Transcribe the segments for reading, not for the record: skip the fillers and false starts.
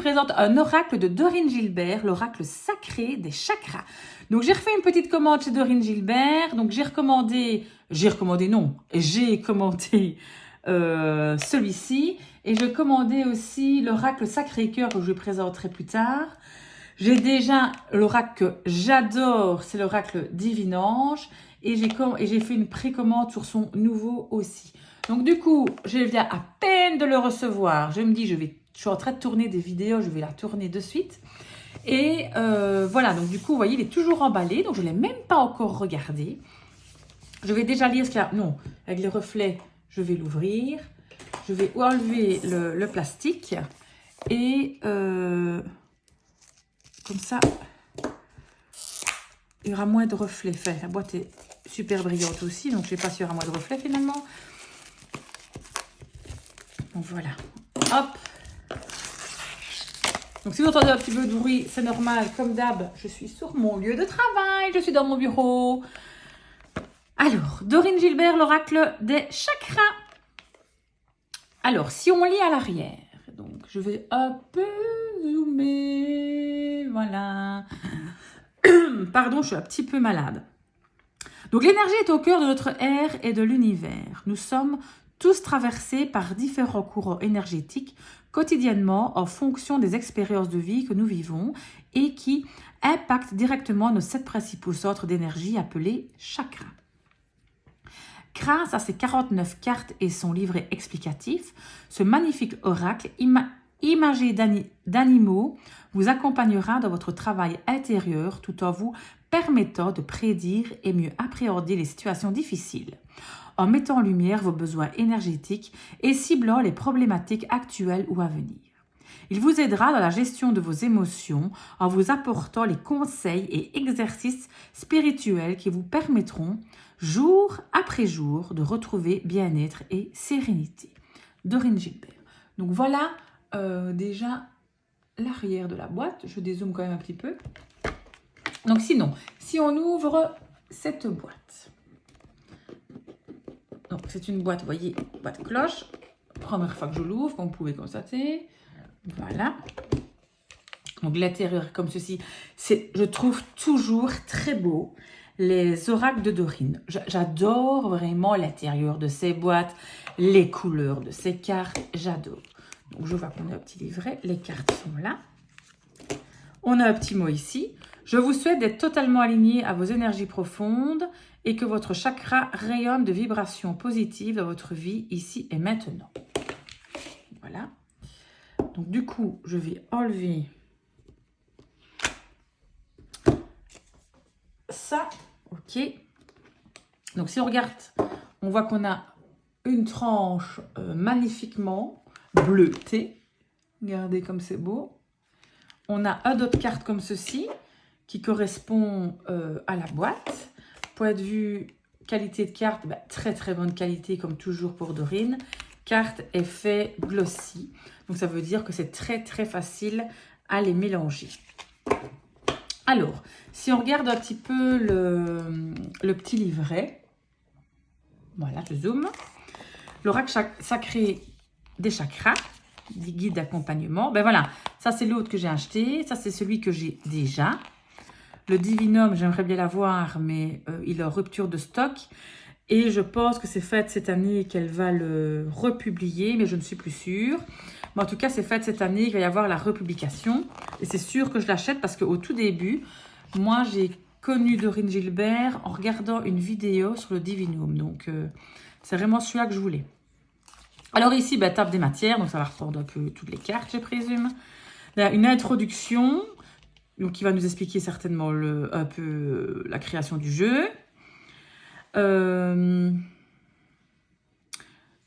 présente un oracle de Dorine Gilbert, l'oracle sacré des chakras. Donc, j'ai refait une petite commande chez Dorine Gilbert. Donc, j'ai commandé celui-ci. Et je commandais aussi l'oracle Sacré-Cœur que je présenterai plus tard. J'ai déjà l'oracle que j'adore, c'est l'oracle Divinange. Et j'ai fait une précommande sur son nouveau aussi. Donc du coup, je viens à peine de le recevoir. Je me dis, je suis en train de tourner des vidéos, je vais la tourner de suite. Et voilà, donc du coup, vous voyez, il est toujours emballé. Donc je ne l'ai même pas encore regardé. Je vais déjà lire ce qu'il y a. Non, avec les reflets, je vais l'ouvrir. Je vais enlever le plastique. Et comme ça, il y aura moins de reflets. Enfin, la boîte est super brillante aussi, donc je ne sais pas s'il y aura moins de reflets finalement. Donc voilà. Hop. Donc si vous entendez un petit peu de bruit, c'est normal. Comme d'hab, je suis sur mon lieu de travail. Je suis dans mon bureau. Alors, Dorine Gilbert, l'oracle des chakras. Alors, si on lit à l'arrière, donc je vais un peu zoomer. Voilà. Pardon, je suis un petit peu malade. Donc, l'énergie est au cœur de notre ère et de l'univers. Nous sommes tous traversés par différents courants énergétiques quotidiennement en fonction des expériences de vie que nous vivons et qui impactent directement nos 7 principaux centres d'énergie appelés chakras. Grâce à ses 49 cartes et son livret explicatif, ce magnifique oracle imagé d'animaux vous accompagnera dans votre travail intérieur tout en vous permettant de prédire et mieux appréhender les situations difficiles, en mettant en lumière vos besoins énergétiques et ciblant les problématiques actuelles ou à venir. Il vous aidera dans la gestion de vos émotions en vous apportant les conseils et exercices spirituels qui vous permettront, jour après jour, de retrouver bien-être et sérénité. Dorine Gilbert. Donc voilà déjà l'arrière de la boîte. Je dézoome quand même un petit peu. Donc sinon, si on ouvre cette boîte. Donc c'est une boîte, vous voyez, boîte cloche. Première fois que je l'ouvre, comme vous pouvez constater. Voilà. Donc l'intérieur comme ceci, je trouve toujours très beau les oracles de Dorine. J'adore vraiment l'intérieur de ces boîtes, les couleurs de ces cartes, j'adore. Donc je vois qu'on a un petit livret, les cartes sont là. On a un petit mot ici. Je vous souhaite d'être totalement aligné à vos énergies profondes et que votre chakra rayonne de vibrations positives dans votre vie ici et maintenant. Voilà. Donc du coup, je vais enlever ça. Ok. Donc si on regarde, on voit qu'on a une tranche magnifiquement bleutée. Regardez comme c'est beau. On a un d'autres cartes comme ceci qui correspond à la boîte. Point de vue qualité de carte, très très bonne qualité comme toujours pour Dorine. Carte effet glossy. Donc ça veut dire que c'est très très facile à les mélanger. Alors, si on regarde un petit peu le petit livret, voilà, je zoome. L'oracle sacré des chakras, des guides d'accompagnement. Ben voilà, ça c'est l'autre que j'ai acheté, ça c'est celui que j'ai déjà. Le Divinum, j'aimerais bien l'avoir, mais il est en rupture de stock. Et je pense que c'est fait cette année qu'elle va le republier, mais je ne suis plus sûre. Mais en tout cas, c'est fait cette année qu'il va y avoir la republication. Et c'est sûr que je l'achète parce qu'au tout début, moi, j'ai connu Dorine Gilbert en regardant une vidéo sur le Divinum. Donc, c'est vraiment celui-là que je voulais. Alors ici, table des matières. Donc, ça va reprendre un peu toutes les cartes, je présume. Là, une introduction. Donc, qui va nous expliquer certainement un peu la création du jeu.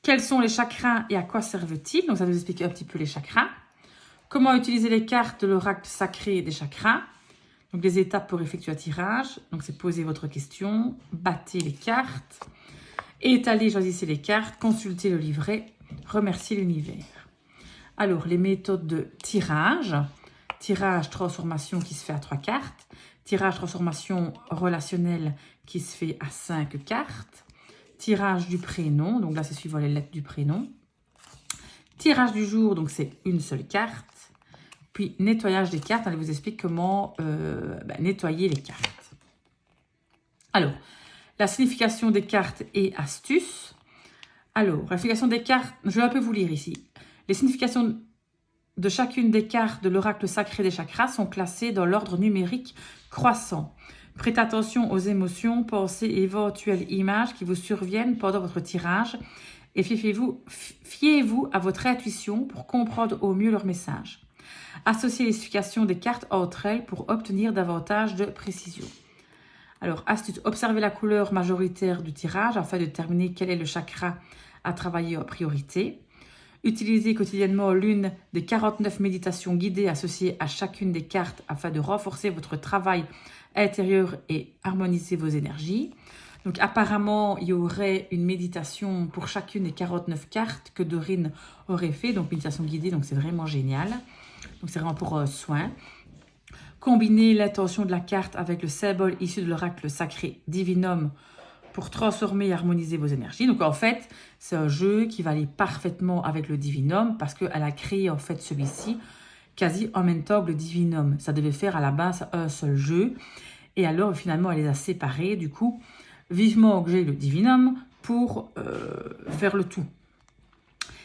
Quels sont les chakras et à quoi servent-ils? Donc, ça nous explique un petit peu les chakras. Comment utiliser les cartes de l'oracle sacré des chakras. Donc, les étapes pour effectuer un tirage. Donc, c'est poser votre question, battez les cartes, étalez, choisissez les cartes, consultez le livret, remerciez l'univers. Alors, les méthodes de tirage. Tirage transformation qui se fait à 3 cartes. Tirage transformation relationnelle qui se fait à 5 cartes. Tirage du prénom, donc là c'est suivant les lettres du prénom. Tirage du jour, donc c'est une seule carte. Puis, nettoyage des cartes. Elle vous explique comment nettoyer les cartes. Alors, la signification des cartes et astuces. Alors, la signification des cartes, je vais un peu vous lire ici. Les significations de chacune des cartes de l'oracle sacré des chakras sont classées dans l'ordre numérique croissant. Prêtez attention aux émotions, pensées et éventuelles images qui vous surviennent pendant votre tirage et fiez-vous à votre intuition pour comprendre au mieux leur message. Associez les significations des cartes entre elles pour obtenir davantage de précision. Alors, astuce, observez la couleur majoritaire du tirage afin de déterminer quel est le chakra à travailler en priorité. Utilisez quotidiennement l'une des 49 méditations guidées associées à chacune des cartes afin de renforcer votre travail intérieur et harmoniser vos énergies. Donc apparemment, il y aurait une méditation pour chacune des 49 cartes que Dorine aurait fait. Donc méditation guidée, donc c'est vraiment génial. Donc c'est vraiment pour soin. Combinez l'intention de la carte avec le symbole issu de l'oracle sacré Divinum pour transformer et harmoniser vos énergies. Donc en fait, c'est un jeu qui va aller parfaitement avec le Divinum parce qu'elle a créé en fait celui-ci quasi en même temps que le Divinum. Ça devait faire à la base un seul jeu. Et alors finalement, elle les a séparés. Du coup, vivement que j'ai le Divinum pour faire le tout.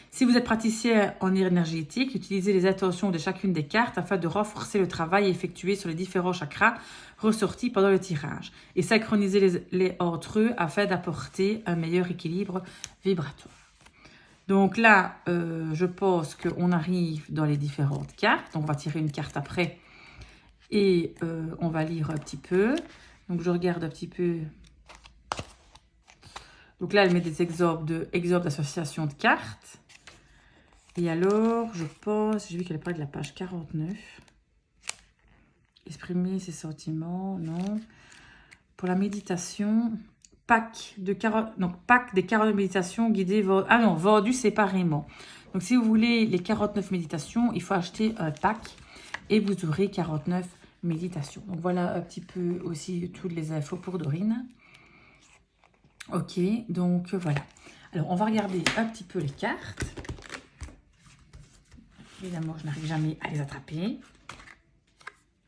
Si vous êtes praticien en énergétique, utilisez les intentions de chacune des cartes afin de renforcer le travail effectué sur les différents chakras ressortis pendant le tirage et synchroniser les entre eux afin d'apporter un meilleur équilibre vibratoire. Donc là, je pense qu'on arrive dans les différentes cartes. Donc on va tirer une carte après et on va lire un petit peu. Donc je regarde un petit peu. Donc là, elle met des exemples d'association de cartes. Et alors, je pense, j'ai vu qu'elle parlait de la page 49. Exprimer ses sentiments, non. Pour la méditation, pack des 49 méditations guidées, vendues séparément. Donc, si vous voulez les 49 méditations, il faut acheter un pack et vous aurez 49 méditations. Donc, voilà un petit peu aussi toutes les infos pour Dorine. Ok, donc voilà. Alors, on va regarder un petit peu les cartes. Évidemment, je n'arrive jamais à les attraper.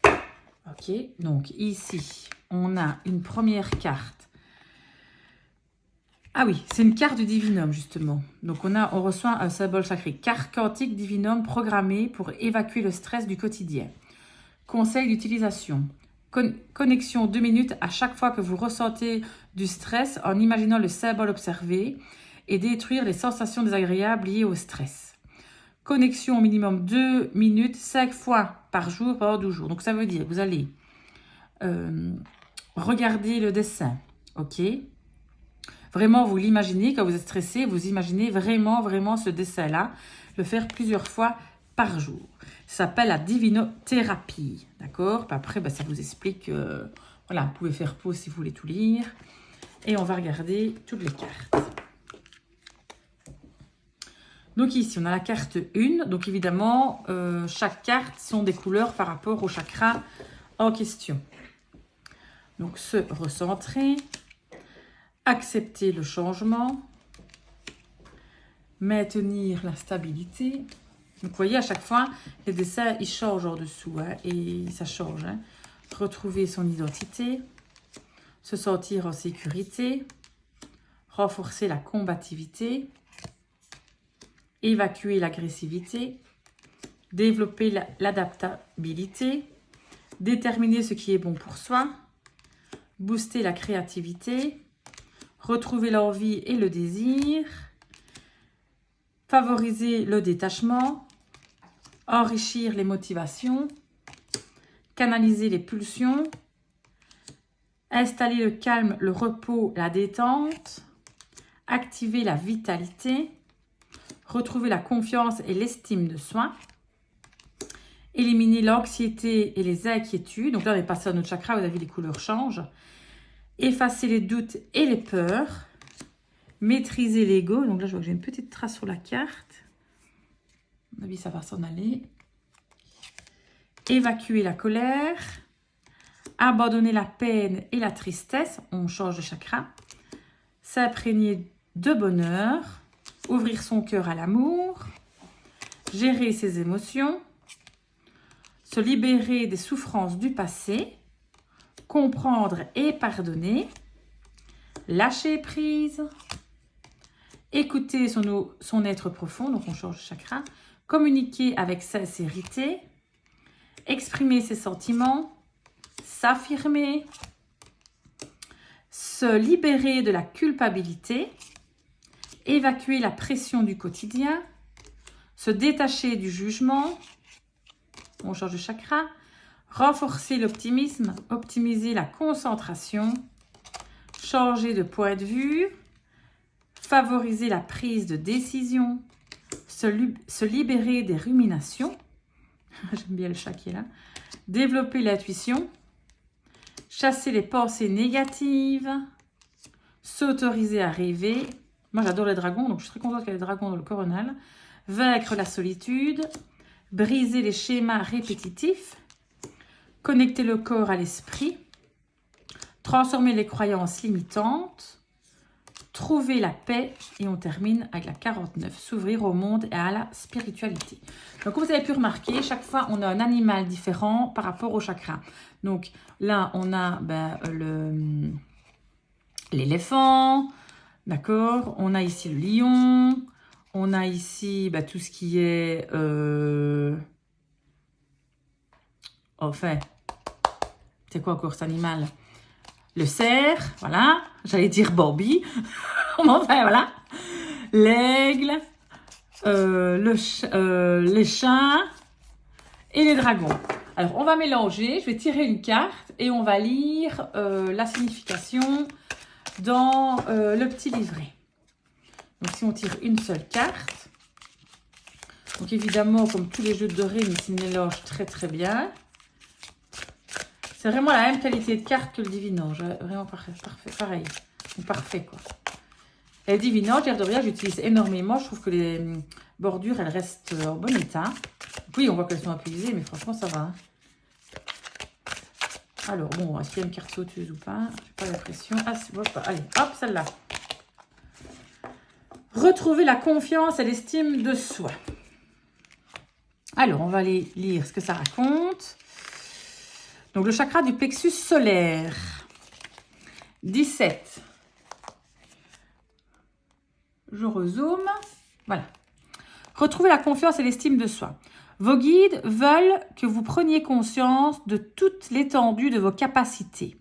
Ok, donc ici, on a une première carte. Ah oui, c'est une carte du Divinum, justement. Donc, on reçoit un symbole sacré. Carte quantique Divinum programmée pour évacuer le stress du quotidien. Conseil d'utilisation. Connexion 2 minutes à chaque fois que vous ressentez du stress en imaginant le symbole observé et détruire les sensations désagréables liées au stress. Connexion au minimum 2 minutes, 5 fois par jour pendant 12 jours. Donc, ça veut dire que vous allez regarder le dessin, ok? Vraiment, vous l'imaginez, quand vous êtes stressé, vous imaginez vraiment ce dessin-là, le faire plusieurs fois par jour. Ça s'appelle la divinothérapie, d'accord? Après, ça vous explique, voilà, vous pouvez faire pause si vous voulez tout lire. Et on va regarder toutes les cartes. Donc ici, on a la carte 1. Donc évidemment, chaque carte sont des couleurs par rapport au chakra en question. Donc se recentrer, accepter le changement, maintenir la stabilité. Donc vous voyez, à chaque fois, les dessins, ils changent en dessous. Hein, et ça change. Hein. Retrouver son identité, se sentir en sécurité, renforcer la combativité, évacuer l'agressivité, développer l'adaptabilité, déterminer ce qui est bon pour soi, booster la créativité, retrouver l'envie et le désir, favoriser le détachement, enrichir les motivations, canaliser les pulsions, installer le calme, le repos, la détente, activer la vitalité, retrouver la confiance et l'estime de soi, éliminer l'anxiété et les inquiétudes. Donc là, on est passé à notre chakra, vous avez vu, les couleurs changent. Effacer les doutes et les peurs. Maîtriser l'ego. Donc là, je vois que j'ai une petite trace sur la carte. À mon avis, ça va s'en aller. Évacuer la colère. Abandonner la peine et la tristesse. On change de chakra. S'imprégner de bonheur. Ouvrir son cœur à l'amour. Gérer ses émotions. se libérer des souffrances du passé, comprendre et pardonner, lâcher prise, écouter son être profond, donc on change de chakra, communiquer avec sincérité, exprimer ses sentiments, s'affirmer, se libérer de la culpabilité, évacuer la pression du quotidien, se détacher du jugement, on change de chakra, renforcer l'optimisme, optimiser la concentration, changer de point de vue, favoriser la prise de décision, se libérer des ruminations, j'aime bien le chat qui est là, développer l'intuition, chasser les pensées négatives, s'autoriser à rêver. Moi, j'adore les dragons, donc je suis très contente qu'il y ait des dragons dans le coronal. Vaincre la solitude, briser les schémas répétitifs, connecter le corps à l'esprit, transformer les croyances limitantes, trouver la paix, et on termine avec la 49, s'ouvrir au monde et à la spiritualité. Donc, comme vous avez pu remarquer, chaque fois, on a un animal différent par rapport au chakra. Donc, là, on a l'éléphant, d'accord? On a ici le lion, on a ici tout ce qui est... Enfin, c'est quoi encore cet animal? Le cerf, voilà. J'allais dire Bambi. Enfin, voilà. L'aigle, les chats et les dragons. Alors, on va mélanger. Je vais tirer une carte et on va lire la signification dans le petit livret. Donc, si on tire une seule carte. Donc, évidemment, comme tous les jeux de rimes, ils se mélangent très, très bien. C'est vraiment la même qualité de carte que le divinage. Vraiment parfait, pareil. Parfait, quoi. Et le divinage, l'air de rien, j'utilise énormément. Je trouve que les bordures, elles restent en bon état. Oui, on voit qu'elles sont un peu usées, mais franchement, ça va. Hein. Alors, bon, est-ce qu'il y a une carte sauteuse ou pas? Je n'ai pas l'impression. Ah, c'est bon, pas. Allez, hop, celle-là. Retrouver la confiance et l'estime de soi. Alors, on va aller lire ce que ça raconte. Donc, le chakra du plexus solaire. 17. Je rezoome. Voilà. Retrouvez la confiance et l'estime de soi. Vos guides veulent que vous preniez conscience de toute l'étendue de vos capacités.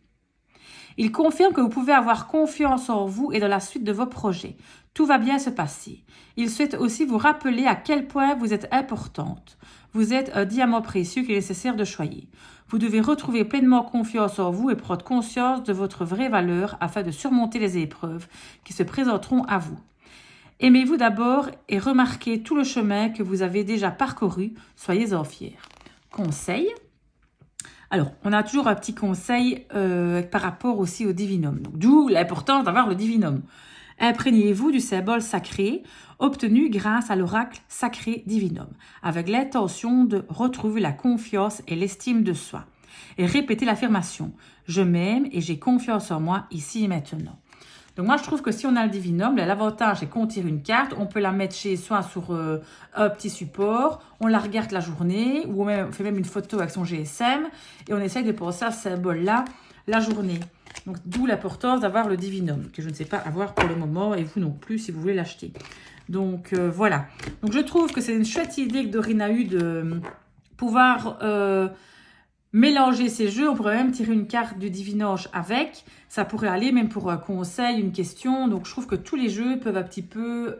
Ils confirment que vous pouvez avoir confiance en vous et dans la suite de vos projets. Tout va bien se passer. Ils souhaitent aussi vous rappeler à quel point vous êtes importante. Vous êtes un diamant précieux qu'il est nécessaire de choyer. Vous devez retrouver pleinement confiance en vous et prendre conscience de votre vraie valeur afin de surmonter les épreuves qui se présenteront à vous. Aimez-vous d'abord et remarquez tout le chemin que vous avez déjà parcouru. Soyez-en fiers. Conseil. Alors, on a toujours un petit conseil par rapport aussi au divinum. D'où l'importance d'avoir le divinum. Imprégnez-vous du symbole sacré obtenu grâce à l'oracle sacré divinum, avec l'intention de retrouver la confiance et l'estime de soi. Et répétez l'affirmation « Je m'aime et j'ai confiance en moi ici et maintenant ». Donc moi, je trouve que si on a le divinum, l'avantage, c'est qu'on tire une carte, on peut la mettre chez soi sur un petit support, on la regarde la journée, ou on fait même une photo avec son GSM, et on essaye de penser à ce symbole-là la journée. Donc d'où l'importance d'avoir le divinum, que je ne sais pas avoir pour le moment, et vous non plus si vous voulez l'acheter. Donc voilà. Donc je trouve que c'est une chouette idée que Dorine a eue de pouvoir... mélanger ces jeux, on pourrait même tirer une carte du divinage avec. Ça pourrait aller même pour un conseil, une question. Donc, je trouve que tous les jeux peuvent un petit peu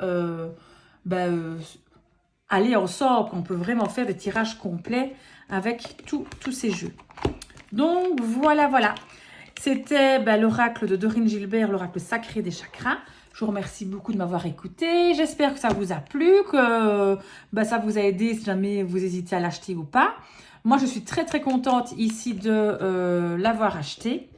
aller ensemble. On peut vraiment faire des tirages complets avec tous ces jeux. Donc, voilà. C'était l'oracle de Dorine Gilbert, l'oracle sacré des chakras. Je vous remercie beaucoup de m'avoir écouté. J'espère que ça vous a plu, que ça vous a aidé si jamais vous hésitez à l'acheter ou pas. Moi, je suis très, très contente ici de l'avoir acheté.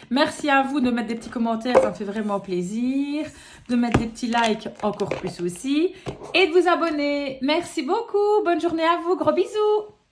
Merci à vous de mettre des petits commentaires, ça me fait vraiment plaisir. De mettre des petits likes, encore plus aussi. Et de vous abonner. Merci beaucoup. Bonne journée à vous. Gros bisous.